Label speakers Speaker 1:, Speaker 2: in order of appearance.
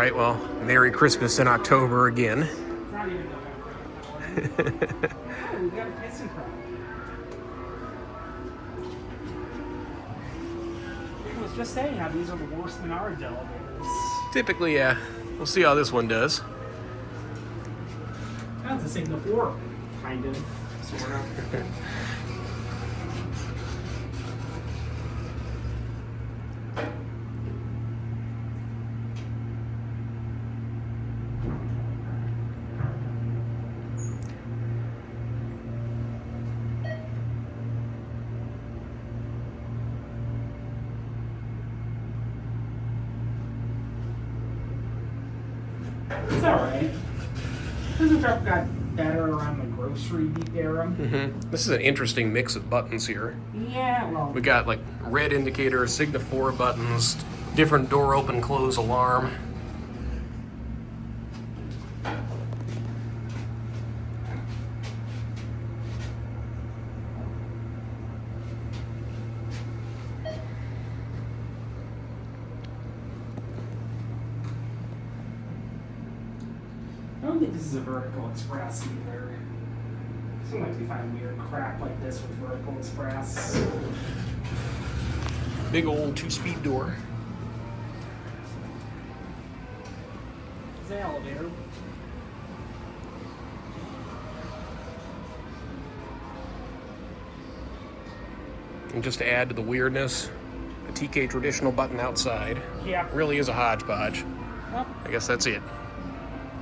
Speaker 1: right, well, Merry Christmas in October again.
Speaker 2: It's not even November. Oh, we got a ThyssenKrupp. I was just saying how these are the worst Menards elevators.
Speaker 1: Typically, yeah. We'll see how this one does.
Speaker 2: That's a Signal 4, kind of, sort of. It's alright. ThyssenKrupp got better around the grocery era.
Speaker 1: This is an interesting mix of buttons here.
Speaker 2: Yeah, well,
Speaker 1: We got like red indicator, Signa 4 buttons, different door open close alarm.
Speaker 2: I don't think this is a vertical express either. Sometimes we find weird crap like this with vertical express.
Speaker 1: Big old 2-speed door.
Speaker 2: It's an elevator.
Speaker 1: And just to add to the weirdness, the TK traditional button outside
Speaker 2: Yeah.
Speaker 1: really is a hodgepodge.
Speaker 2: Well,
Speaker 1: I guess that's it.